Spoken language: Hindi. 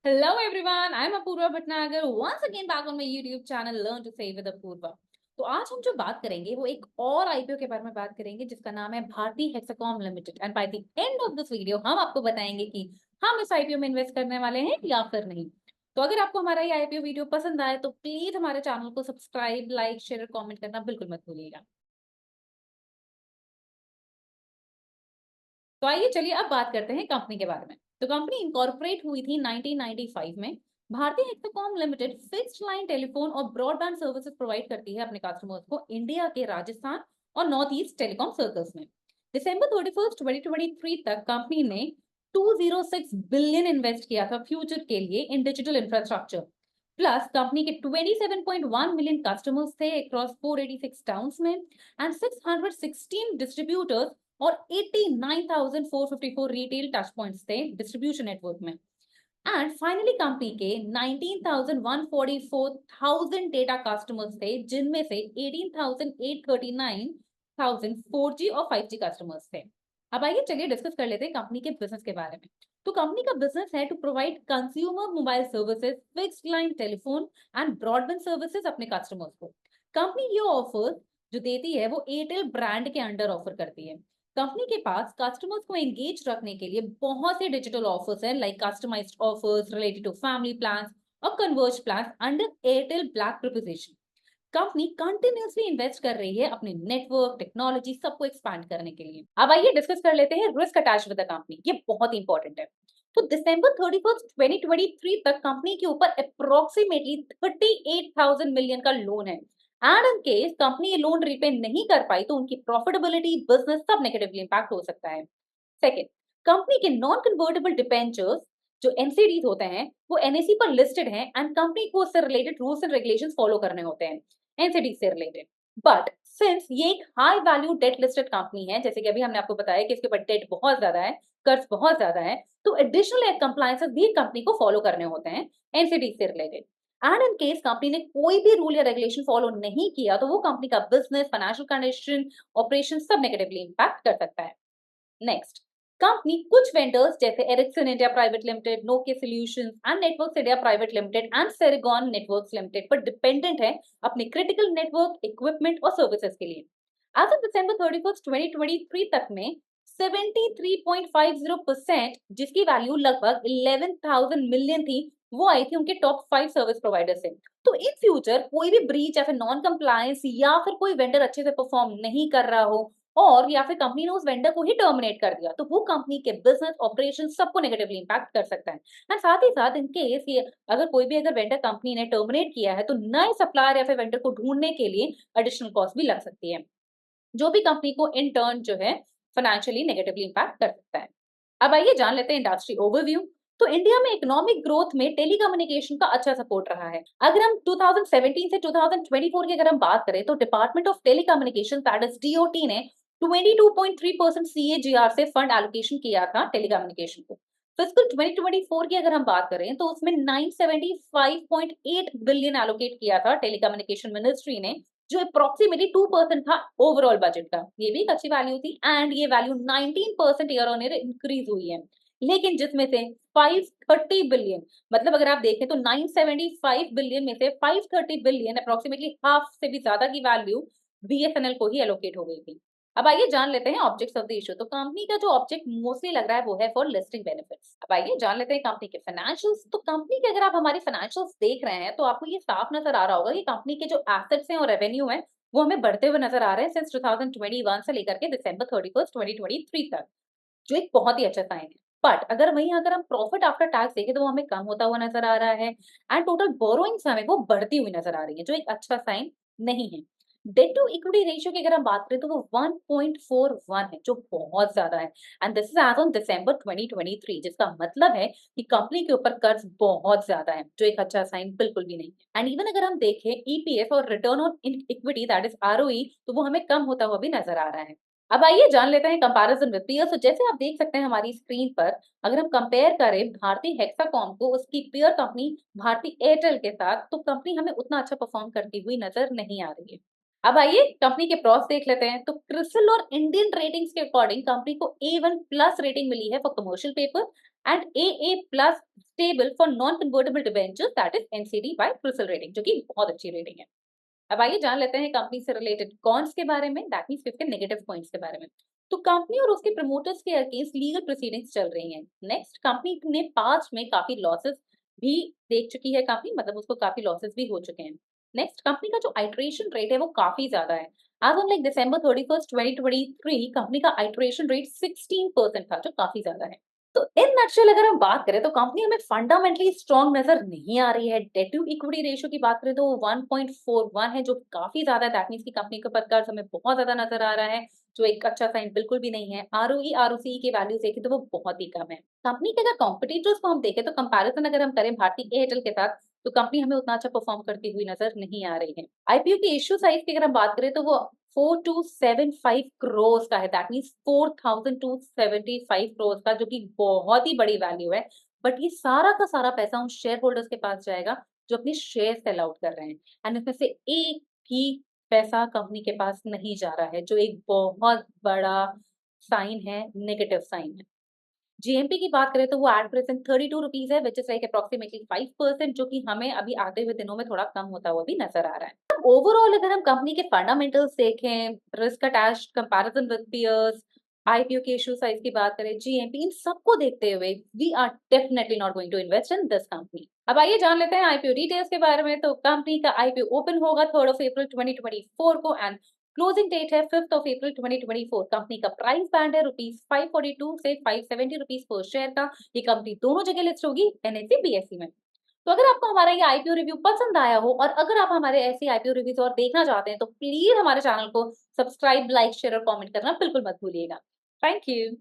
Hello everyone, I'm Apurva Bhatnagar once again back on my YouTube channel Learn to Save with Apurva। तो आज हम जो बात करेंगे वो एक और आईपीओ के बारे में बात करेंगे जिसका नाम है Bharti Hexacom limited and by the end of this video हम आपको बताएंगे कि हम इस आईपीओ में इन्वेस्ट करने वाले हैं या फिर नहीं। तो अगर आपको हमारा ये आईपीओ वीडियो पसंद आए तो प्लीज हमारे चैनल को सब्सक्राइब, लाइक, शेयर और कॉमेंट करना बिल्कुल मत भूलिएगा। तो आइए चलिए अब बात करते हैं कंपनी के बारे में। तो कंपनी इनकॉर्पोरेट हुई थी 1995 में। भारतीय Hexacom limited fixed line telephone और ब्रॉडबैंड सर्विसेज प्रोवाइड करती है अपने कस्टमर्स को इंडिया के राजस्थान और नॉर्थ ईस्ट टेलीकॉम सर्कल्स में। दिसंबर 31 2023 तक कंपनी ने 206 बिलियन इन्वेस्ट किया था फ्यूचर के लिए इन डिजिटल इंफ्रास्ट्रक्चर। प्लस कंपनी के 27.1 मिलियन कस्टमर्स थे अक्रॉस 486 टाउन्स में एंड 616 डिस्ट्रीब्यूटर्स और 89,454 रिटेल टच पॉइंट्स थे डिस्ट्रीब्यूशन नेटवर्क में। एंड फाइनली कंपनी के 19,144,000 डेटा कस्टमर्स थे जिनमें से 18,839,000 4G और 5G कस्टमर्स थे। अब आइए चलिए डिस्कस कर लेते हैं कंपनी के बिजनेस के बारे में। तो कंपनी का बिजनेस है to provide consumer mobile services, fixed line telephone and broadband services अपने कस्टमर्स को। कंपनी ये ऑफर जो देती है वो एयरटेल ब्रांड के अंडर ऑफर करती है। कंपनी के पास कस्टमर्स को एंगेज रखने के लिए बहुत से डिजिटल ऑफर्स हैं like customized offers related to family plans और converge plans under Airtel black proposition. Company continuously invest कर रही है अपने नेटवर्क टेक्नोलॉजी सबको एक्सपैंड करने के लिए। अब आइए डिस्कस कर लेते हैं risk attach with the company, ये बहुत इंपॉर्टेंट है। तो दिसंबर 31 2023 तक कंपनी के ऊपर अप्रोक्सीमेटली 38,000 मिलियन का लोन है एंड इन केस कंपनी ये लोन रीपे नहीं कर पाई तो उनकी प्रॉफिटेबिलिटी, बिजनेस सब नेगेटिवली इंपैक्ट हो सकता है। सेकेंड, कंपनी के नॉन कन्वर्टेबल डिबेंचर्स जो एनसीडीज होते हैं वो एनएसई पर लिस्टेड हैं एंड कंपनी को उससे related rules and regulations follow करने होते हैं एनसीडी से रिलेटेड। बट सिंस ये एक high value debt listed company है, जैसे कि अभी हमने आपको बताया कि इसके ऊपर डेट बहुत ज्यादा है, कर्ज बहुत ज्यादा है, तो एडिशनल कंप्लायंसेस भी कंपनी को फॉलो करने होते हैं एनसीडी से related. And in case company ने कोई भी रूल या रेगुलेशन फॉलो नहीं किया तो वो कंपनी का बिजनेस, फाइनेंशियल कंडीशन, ऑपरेशन सब नेगेटिवली इंपैक्ट कर सकता है। नेक्स्ट, कंपनी कुछ वेंडर्स जैसे Ericsson India private limited, Nokia solutions and networks India private limited and Ceragon networks limited पर डिपेंडेंट है अपने क्रिटिकल नेटवर्क इक्विपमेंट और सर्विसेज के लिए। एज ऑफ December 31 2023 तक में 73.50% जिसकी वैल्यू लगभग 11,000 मिलियन थी वो आई थी उनके टॉप 5 सर्विस प्रोवाइडर से। तो इन फ्यूचर कोई भी ब्रीच या फिर नॉन कंप्लायंस या फिर कोई वेंडर अच्छे से परफॉर्म नहीं कर रहा हो और या फिर कंपनी ने उस वेंडर को ही टर्मिनेट कर दिया तो वो कंपनी के बिजनेस ऑपरेशन सबको नेगेटिवली इंपैक्ट कर सकता है। एंड साथ ही साथ इन केस ये अगर वेंडर कंपनी ने टर्मिनेट किया है तो नए सप्लायर या फिर वेंडर को ढूंढने के लिए एडिशनल कॉस्ट भी लग सकती है जो भी कंपनी को इन टर्न जो है फाइनेंशियली नेगेटिवली इंपैक्ट कर सकता है। अब आइए जान लेते हैं इंडस्ट्री ओवरव्यू। तो इंडिया में इकोनॉमिक ग्रोथ में टेलीकम्युनिकेशन का अच्छा सपोर्ट रहा है। अगर हम 2017 से 2024 की अगर हम बात करें तो department of telecommunication that is DOT ने 22.3% सीएजीआर से फंड एलोकेशन किया था टेलीकम्युनिकेशन को। फिस्कल 2024 की अगर हम बात करें तो उसमें 975.8 बिलियन एलोकेट किया था टेलीकम्युनिकेशन मिनिस्ट्री ने जो अप्रोक्सीमेटली 2% था ओवरऑल बजट का। ये भी एक अच्छी वैल्यू थी एंड ये value 19% year on year increase हुई है। लेकिन जिसमें से 530 बिलियन, मतलब अगर आप देखें तो 975 बिलियन में से 530 बिलियन अप्रोक्सीमेटली हाफ से भी ज्यादा की वैल्यू बीएसएनएल को ही एलोकेट हो गई थी। अब आइए जान लेते हैं ऑब्जेक्ट्स ऑफ द इशू। तो कंपनी का जो ऑब्जेक्ट मोस्टली लग रहा है वो है फॉर लिस्टिंग बेनिफिट्स। अब आइए जान लेते हैं कंपनी के फाइनेंशियल्स। तो कंपनी के अगर आप हमारी फाइनेंशियल्स देख रहे हैं तो आपको ये साफ नजर आ रहा होगा कि कंपनी के जो एसेट्स हैं और रेवेन्यू है वो हमें बढ़ते हुए नजर आ रहे हैं सिंस 2021 से लेकर के December 31 2023 तक, जो एक बहुत ही अच्छा साइन है। बट अगर हम प्रॉफिट आफ्टर टैक्स देखें तो वो हमें कम होता हुआ नजर आ रहा है एंड टोटल बोरोइंग्स हमें वो बढ़ती हुई नजर आ रही है जो एक अच्छा साइन नहीं है। डेट टू इक्विटी रेशियो की अगर हम बात करें तो वो 1.41 है जो बहुत ज्यादा है and this is as on December 2023, जिसका मतलब है कि कंपनी के ऊपर कर्ज बहुत ज्यादा है जो एक अच्छा साइन बिल्कुल भी नहीं है। एंड इवन अगर हम देखें ईपीएफ और return on equity that is ROE तो वो हमें कम होता हुआ भी नजर आ रहा है। अब आइए जान लेते हैं कंपैरिजन विद पीयर्स। तो जैसे आप देख सकते हैं हमारी स्क्रीन पर, अगर हम कंपेयर करें भारतीय हेक्साकॉम को उसकी पीयर कंपनी भारती एयरटेल के साथ तो कंपनी हमें उतना अच्छा परफॉर्म करती हुई नजर नहीं आ रही है। अब आइए कंपनी के प्रॉस देख लेते हैं। तो क्रिसिल और इंडियन रेटिंग्स के अकॉर्डिंग कंपनी को A1 प्लस रेटिंग मिली है for commercial paper and AA+ stable for non convertible debentures that is NCD by CRISIL rating, जो कि बहुत अच्छी रेटिंग है। अब आइए जान लेते हैं कंपनी से रिलेटेड कॉन्स के बारे में, दैट मींस इसके नेगेटिव पॉइंट्स के बारे में। तो कंपनी और उसके प्रमोटर्स के अगेंस्ट लीगल प्रोसीडिंग्स चल रही हैं। नेक्स्ट, कंपनी ने पास्ट में काफी लॉसेस भी देख चुकी है कंपनी, मतलब उसको काफी लॉसेस भी हो चुके हैं। नेक्स्ट, कंपनी का जो आइटरेशन रेट है वो काफी ज्यादा है। As on like December 31st 2023 company का आइटरेशन रेट 16% था, जो काफी ज्यादा है। तो इन नटशेल अगर हम बात करें तो कंपनी हमें फंडामेंटली स्ट्रांग नजर नहीं आ रही है। डेट टू इक्विटी रेशियो की बात करें तो वो 1.41 है, जो काफी ज्यादा है। दैट मींस की कंपनी का पदकार हमें बहुत ज्यादा नजर आ रहा है, जो एक अच्छा साइन बिल्कुल भी नहीं है। ROE ROCE के वैल्यूज देखें तो वो बहुत ही कम है। कंपनी के अगर कॉम्पिटिटर्स को हम देखें तो कंपैरिजन अगर हम करें भारतीय एयरटेल के साथ, तो कंपनी हमें उतना अच्छा परफॉर्म करती हुई नजर नहीं आ रही है। IPO की इश्यू साइज की अगर हम बात करें तो वो 4275 करोड़ का है। दैट मींस 4275 करोड़ का, जो कि बहुत ही बड़ी वैल्यू है। बट ये सारा का सारा पैसा उन शेयर होल्डर्स के पास जाएगा जो अपने शेयर सेल आउट कर रहे हैं, एंड इसमें से एक भी पैसा कंपनी के पास नहीं जा रहा है, जो एक बहुत बड़ा साइन है, नेगेटिव साइन है। GMP की बात करें तो वो एट प्रेजेंट 32 रुपीज है, विच इज लाइक अप्रोक्सीमेटली 5%, जो कि हमें अभी आते हुए दिनों में थोड़ा कम होता हुआ भी नजर आ रहा है। ओवरऑल अगर हम कंपनी के फंडामेंटल्स देखें, risk attached comparison with peers, IPO के इशू साइज की बात करें, GMP, इन सबको देखते हुए we are definitely not going to invest in this company. अब आइए जान लेते हैं IPO डिटेल्स के बारे में। तो कंपनी का IPO ओपन होगा 3 अप्रैल 2024 को, एंड क्लोजिंग डेट है 5 अप्रैल 2024। कंपनी का प्राइस बैंड है ₹542 से ₹570 पर शेयर का। ये कंपनी दोनों जगह लिस्ट होगी, NSE BSE में। तो अगर आपको हमारा ये IPO रिव्यू पसंद आया हो, और अगर आप हमारे ऐसे IPO रिव्यूज और देखना चाहते हैं, तो प्लीज हमारे चैनल को सब्सक्राइब, लाइक, शेयर और कमेंट करना बिल्कुल मत भूलिएगा। Thank you.